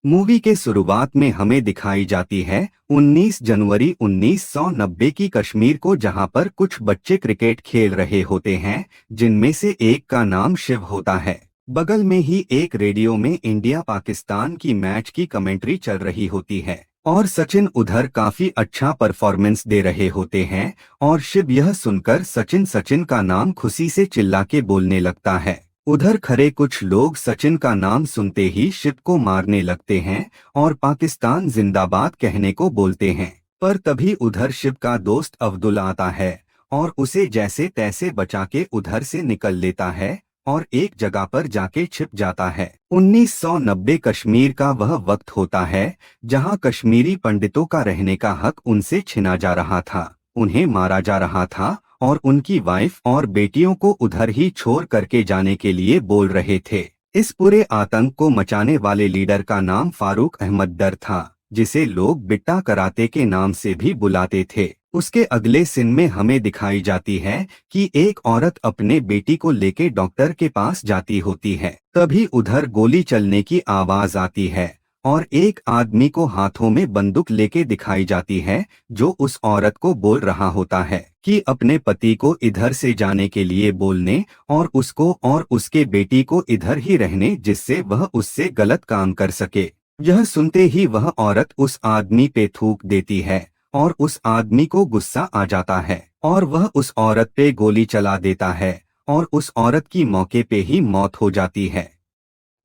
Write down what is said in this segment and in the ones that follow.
Movie के शुरुआत में हमें दिखाई जाती है 19 जनवरी 1990 की कश्मीर को, जहां पर कुछ बच्चे क्रिकेट खेल रहे होते हैं, जिनमें से एक का नाम शिव होता है। बगल में ही एक रेडियो में इंडिया पाकिस्तान की मैच की कमेंट्री चल रही होती है और सचिन उधर काफी अच्छा परफॉर्मेंस दे रहे होते हैं और शिव यह सुनकर सचिन सचिन का नाम खुशी से चिल्ला के बोलने लगता है। उधर खड़े कुछ लोग सचिन का नाम सुनते ही शिव को मारने लगते हैं और पाकिस्तान जिंदाबाद कहने को बोलते हैं। पर तभी उधर शिव का दोस्त अब्दुल आता है और उसे जैसे तैसे बचा के उधर से निकल लेता है और एक जगह पर जाके छिप जाता है। 1990 कश्मीर का वह वक्त होता है जहां कश्मीरी पंडितों का रहने का हक उनसे छिना जा रहा था, उन्हें मारा जा रहा था और उनकी वाइफ और बेटियों को उधर ही छोड़ करके जाने के लिए बोल रहे थे। इस पूरे आतंक को मचाने वाले लीडर का नाम फारूक अहमद डर था, जिसे लोग बिट्टा कराते के नाम से भी बुलाते थे। उसके अगले सीन में हमें दिखाई जाती है कि एक औरत अपने बेटी को लेके डॉक्टर के पास जाती होती है। तभी उधर गोली चलने की आवाज आती है और एक आदमी को हाथों में बंदूक लेके दिखाई जाती है, जो उस औरत को बोल रहा होता है कि अपने पति को इधर से जाने के लिए बोलने और उसको और उसके बेटी को इधर ही रहने, जिससे वह उससे गलत काम कर सके। यह सुनते ही वह औरत उस आदमी पे थूक देती है और उस आदमी को गुस्सा आ जाता है और वह उस औरत पे गोली चला देता है और उस औरत की मौके पे ही मौत हो जाती है।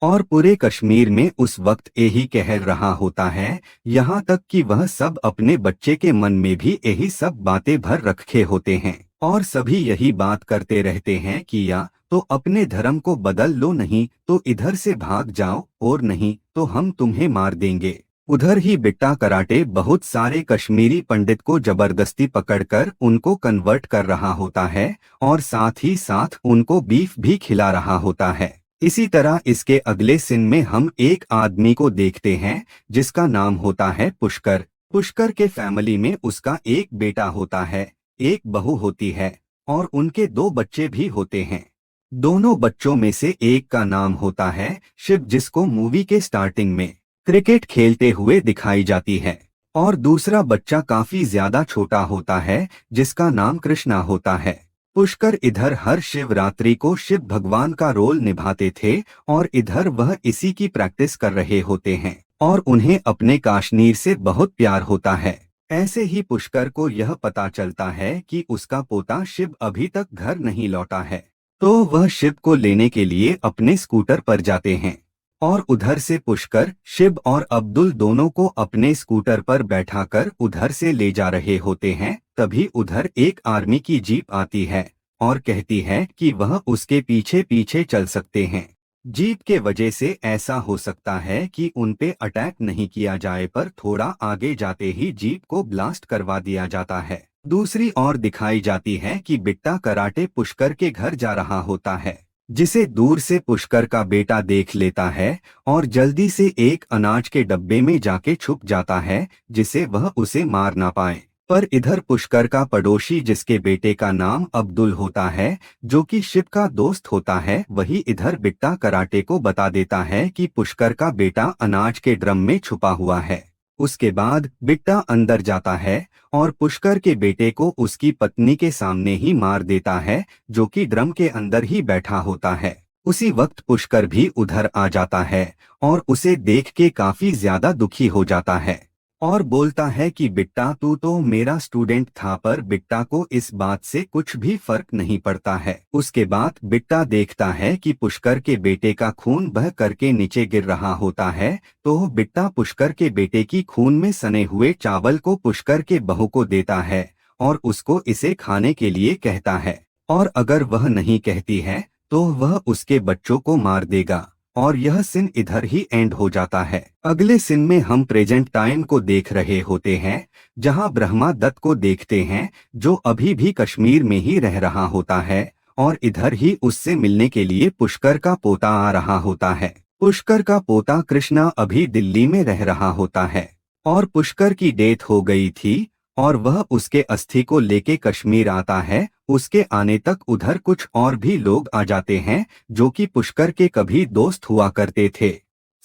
और पूरे कश्मीर में उस वक्त यही कहर रहा होता है, यहाँ तक कि वह सब अपने बच्चे के मन में भी यही सब बातें भर रखे होते हैं और सभी यही बात करते रहते हैं कि या तो अपने धर्म को बदल लो, नहीं तो इधर से भाग जाओ, और नहीं तो हम तुम्हें मार देंगे। उधर ही बिट्टा कराटे बहुत सारे कश्मीरी पंडित को जबरदस्ती पकड़कर उनको कन्वर्ट कर रहा होता है और साथ ही साथ उनको बीफ भी खिला रहा होता है। इसी तरह इसके अगले सीन में हम एक आदमी को देखते हैं जिसका नाम होता है पुष्कर। पुष्कर के फैमिली में उसका एक बेटा होता है, एक बहू होती है और उनके दो बच्चे भी होते हैं। दोनों बच्चों में से एक का नाम होता है शिव, जिसको मूवी के स्टार्टिंग में क्रिकेट खेलते हुए दिखाई जाती है, और दूसरा बच्चा काफी ज्यादा छोटा होता है जिसका नाम कृष्णा होता है। पुष्कर इधर हर शिवरात्रि को शिव भगवान का रोल निभाते थे और इधर वह इसी की प्रैक्टिस कर रहे होते हैं और उन्हें अपने काश्मीर से बहुत प्यार होता है। ऐसे ही पुष्कर को यह पता चलता है कि उसका पोता शिव अभी तक घर नहीं लौटा है, तो वह शिव को लेने के लिए अपने स्कूटर पर जाते हैं और उधर से पुष्कर शिव और अब्दुल दोनों को अपने स्कूटर पर बैठाकर उधर से ले जा रहे होते हैं। तभी उधर एक आर्मी की जीप आती है और कहती है कि वह उसके पीछे पीछे चल सकते हैं। जीप के वजह से ऐसा हो सकता है कि उन पे अटैक नहीं किया जाए, पर थोड़ा आगे जाते ही जीप को ब्लास्ट करवा दिया जाता है। दूसरी ओर दिखाई जाती है कि बिट्टा कराटे पुष्कर के घर जा रहा होता है, जिसे दूर से पुष्कर का बेटा देख लेता है और जल्दी से एक अनाज के डब्बे में जाके छुप जाता है, जिसे वह उसे मार ना पाए। पर इधर पुष्कर का पड़ोसी, जिसके बेटे का नाम अब्दुल होता है, जो कि शिव का दोस्त होता है, वही इधर बिट्टा कराटे को बता देता है कि पुष्कर का बेटा अनाज के ड्रम में छुपा हुआ है। उसके बाद बिट्टा अंदर जाता है और पुष्कर के बेटे को उसकी पत्नी के सामने ही मार देता है, जो कि ड्रम के अंदर ही बैठा होता है। उसी वक्त पुष्कर भी उधर आ जाता है और उसे देख के काफी ज्यादा दुखी हो जाता है और बोलता है कि बिट्टा, तू तो मेरा स्टूडेंट था। पर बिट्टा को इस बात से कुछ भी फर्क नहीं पड़ता है। उसके बाद बिट्टा देखता है कि पुष्कर के बेटे का खून बह करके नीचे गिर रहा होता है, तो बिट्टा पुष्कर के बेटे की खून में सने हुए चावल को पुष्कर के बहू को देता है और उसको इसे खाने के लिए कहता है, और अगर वह नहीं कहती है तो वह उसके बच्चों को मार देगा। और यह सीन इधर ही एंड हो जाता है। अगले सीन में हम प्रेजेंट टाइम को देख रहे होते हैं, जहां ब्रह्मा दत्त को देखते हैं, जो अभी भी कश्मीर में ही रह रहा होता है और इधर ही उससे मिलने के लिए पुष्कर का पोता आ रहा होता है। पुष्कर का पोता कृष्णा अभी दिल्ली में रह रहा होता है और पुष्कर की डेथ हो गई थी और वह उसके अस्थि को लेके कश्मीर आता है। उसके आने तक उधर कुछ और भी लोग आ जाते हैं, जो कि पुष्कर के कभी दोस्त हुआ करते थे।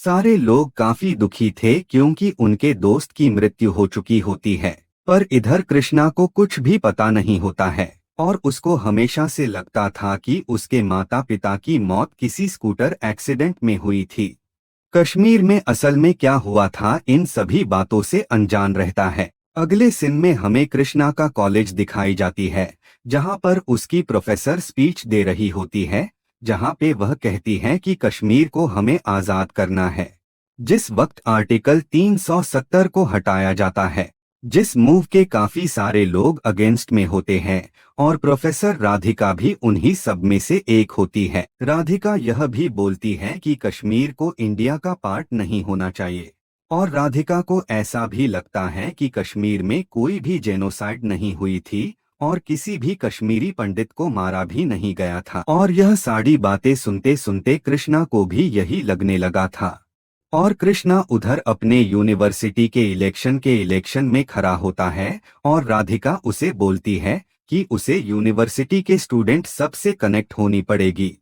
सारे लोग काफी दुखी थे क्योंकि उनके दोस्त की मृत्यु हो चुकी होती है। पर इधर कृष्णा को कुछ भी पता नहीं होता है और उसको हमेशा से लगता था कि उसके माता पिता की मौत किसी स्कूटर एक्सीडेंट में हुई थी। कश्मीर में असल में क्या हुआ था इन सभी बातों से अनजान रहता है। अगले सीन में हमें कृष्णा का कॉलेज दिखाई जाती है, जहां पर उसकी प्रोफेसर स्पीच दे रही होती है, जहां पे वह कहती है कि कश्मीर को हमें आजाद करना है। जिस वक्त आर्टिकल 370 को हटाया जाता है, जिस मूव के काफी सारे लोग अगेंस्ट में होते हैं और प्रोफेसर राधिका भी उन्हीं सब में से एक होती है। राधिका यह भी बोलती है कि कश्मीर को इंडिया का पार्ट नहीं होना चाहिए और राधिका को ऐसा भी लगता है कि कश्मीर में कोई भी जेनोसाइड नहीं हुई थी और किसी भी कश्मीरी पंडित को मारा भी नहीं गया था। और यह सारी बातें सुनते सुनते कृष्णा को भी यही लगने लगा था। और कृष्णा उधर अपने यूनिवर्सिटी के इलेक्शन में खड़ा होता है और राधिका उसे बोलती है कि उसे यूनिवर्सिटी के स्टूडेंट सबसे कनेक्ट होनी पड़ेगी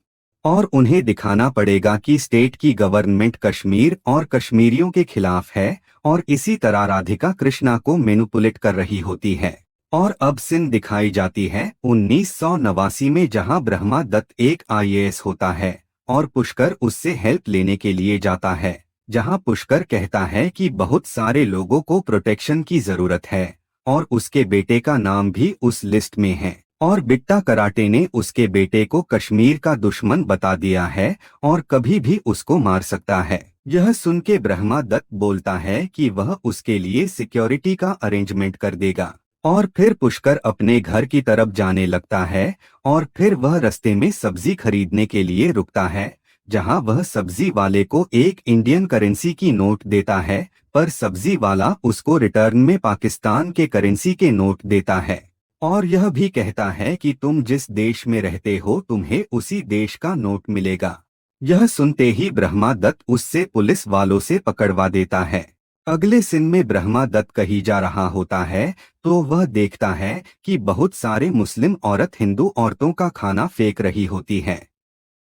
और उन्हें दिखाना पड़ेगा कि स्टेट की गवर्नमेंट कश्मीर और कश्मीरियों के खिलाफ है। और इसी तरह राधिका कृष्णा को मैनिपुलेट कर रही होती है। और अब सीन दिखाई जाती है 1989 में, जहां ब्रह्मा दत्त एक आईएएस होता है और पुष्कर उससे हेल्प लेने के लिए जाता है, जहां पुष्कर कहता है कि बहुत सारे लोगों को प्रोटेक्शन की जरूरत है और उसके बेटे का नाम भी उस लिस्ट में है। और बिट्टा कराटे ने उसके बेटे को कश्मीर का दुश्मन बता दिया है और कभी भी उसको मार सकता है। यह सुन के ब्रह्मा दत्त बोलता है कि वह उसके लिए सिक्योरिटी का अरेंजमेंट कर देगा। और फिर पुष्कर अपने घर की तरफ जाने लगता है और फिर वह रास्ते में सब्जी खरीदने के लिए रुकता है, जहां वह सब्जी वाले को एक इंडियन करेंसी की नोट देता है, पर सब्जी वाला उसको रिटर्न में पाकिस्तान के करेंसी के नोट देता है और यह भी कहता है कि तुम जिस देश में रहते हो तुम्हें उसी देश का नोट मिलेगा। यह सुनते ही ब्रह्मा दत्त उससे पुलिस वालों से पकड़वा देता है। अगले सीन में ब्रह्मा दत्त कहीं जा रहा होता है तो वह देखता है कि बहुत सारे मुस्लिम औरत हिंदू औरतों का खाना फेंक रही होती है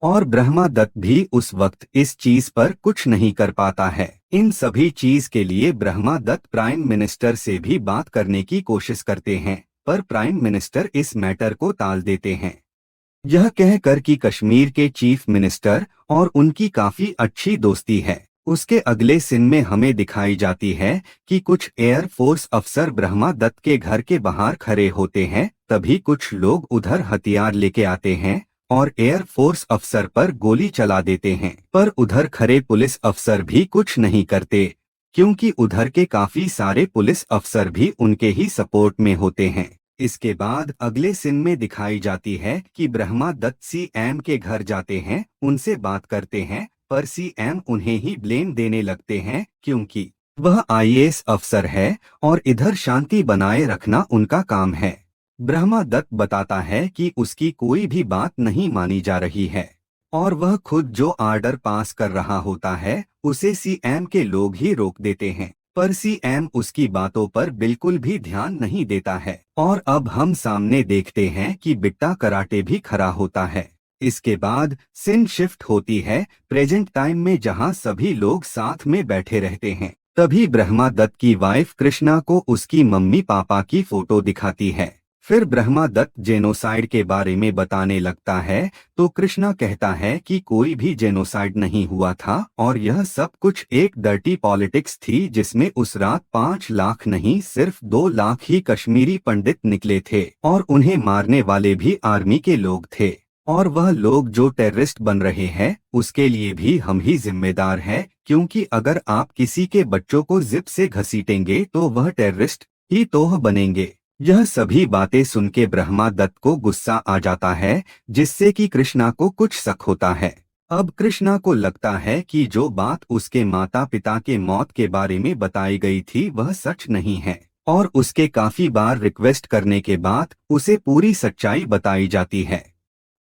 और ब्रह्मा दत्त भी उस वक्त इस चीज पर कुछ नहीं कर पाता है। इन सभी चीज के लिए ब्रह्मा दत्त प्राइम मिनिस्टर से भी बात करने की कोशिश करते हैं, पर प्राइम मिनिस्टर इस मैटर को टाल देते हैं, यह कहकर कि कश्मीर के चीफ मिनिस्टर और उनकी काफी अच्छी दोस्ती है। उसके अगले सीन में हमें दिखाई जाती है कि कुछ एयरफोर्स अफसर ब्रह्मा दत्त के घर के बाहर खड़े होते हैं, तभी कुछ लोग उधर हथियार लेके आते हैं और एयरफोर्स अफसर पर गोली चला देते हैं। पर उधर खड़े पुलिस अफसर भी कुछ नहीं करते, क्योंकि उधर के काफी सारे पुलिस अफसर भी उनके ही सपोर्ट में होते हैं। इसके बाद अगले सीन में दिखाई जाती है कि ब्रह्मा दत्त सीएम के घर जाते हैं, उनसे बात करते हैं, पर सीएम उन्हें ही ब्लेम देने लगते हैं क्योंकि वह आईएएस अफसर है और इधर शांति बनाए रखना उनका काम है। ब्रह्मा दत्त बताता है कि उसकी कोई भी बात नहीं मानी जा रही है और वह खुद जो आर्डर पास कर रहा होता है उसे सीएम के लोग ही रोक देते हैं, पर सीएम उसकी बातों पर बिल्कुल भी ध्यान नहीं देता है। और अब हम सामने देखते हैं कि बिट्टा कराटे भी खड़ा होता है। इसके बाद सीन शिफ्ट होती है प्रेजेंट टाइम में, जहां सभी लोग साथ में बैठे रहते हैं। तभी ब्रह्मा दत्त की वाइफ कृष्णा को उसकी मम्मी पापा की फोटो दिखाती है। फिर ब्रह्मा दत्त जेनोसाइड के बारे में बताने लगता है तो कृष्णा कहता है कि कोई भी जेनोसाइड नहीं हुआ था और यह सब कुछ एक डर्टी पॉलिटिक्स थी, जिसमें उस रात 5 लाख नहीं सिर्फ 2 लाख ही कश्मीरी पंडित निकले थे और उन्हें मारने वाले भी आर्मी के लोग थे और वह लोग जो टेररिस्ट बन रहे हैं उसके लिए भी हम ही जिम्मेदार हैं, क्योंकि अगर आप किसी के बच्चों को जिप से घसीटेंगे तो वह टेररिस्ट ही तो बनेंगे। यह सभी बातें सुन के ब्रह्मा दत्त को गुस्सा आ जाता है, जिससे कि कृष्णा को कुछ शक होता है। अब कृष्णा को लगता है कि जो बात उसके माता पिता के मौत के बारे में बताई गई थी वह सच नहीं है और उसके काफी बार रिक्वेस्ट करने के बाद उसे पूरी सच्चाई बताई जाती है।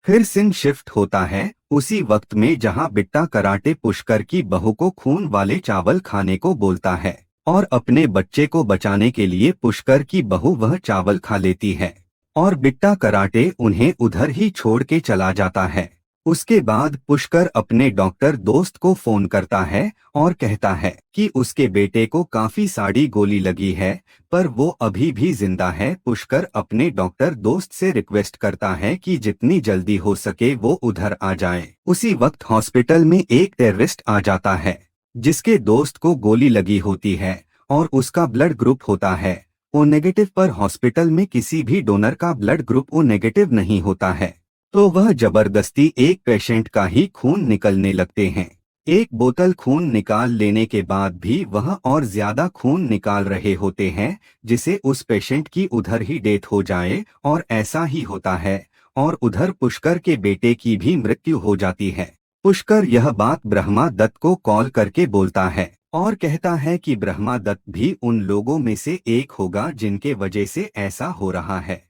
फिर सीन शिफ्ट होता है उसी वक्त में, जहां बिट्टा कराटे पुष्कर की बहू को खून वाले चावल खाने को बोलता है और अपने बच्चे को बचाने के लिए पुष्कर की बहू वह चावल खा लेती है और बिट्टा कराटे उन्हें उधर ही छोड़ के चला जाता है। उसके बाद पुष्कर अपने डॉक्टर दोस्त को फोन करता है और कहता है कि उसके बेटे को काफी सारी गोली लगी है, पर वो अभी भी जिंदा है। पुष्कर अपने डॉक्टर दोस्त से रिक्वेस्ट करता है कि जितनी जल्दी हो सके वो उधर आ जाए। उसी वक्त हॉस्पिटल में एक टेररिस्ट आ जाता है जिसके दोस्त को गोली लगी होती है और उसका ब्लड ग्रुप होता है ओ नेगेटिव, पर हॉस्पिटल में किसी भी डोनर का ब्लड ग्रुप ओ नेगेटिव नहीं होता है। तो वह जबरदस्ती एक पेशेंट का ही खून निकलने लगते हैं। एक बोतल खून निकाल लेने के बाद भी वह और ज्यादा खून निकाल रहे होते हैं जिसे उस पेशेंट की उधर ही डेथ हो जाए, और ऐसा ही होता है। और उधर पुष्कर के बेटे की भी मृत्यु हो जाती है। पुष्कर यह बात ब्रह्मा दत्त को कॉल करके बोलता है और कहता है कि ब्रह्मा दत्त भी उन लोगों में से एक होगा जिनके वजह से ऐसा हो रहा है।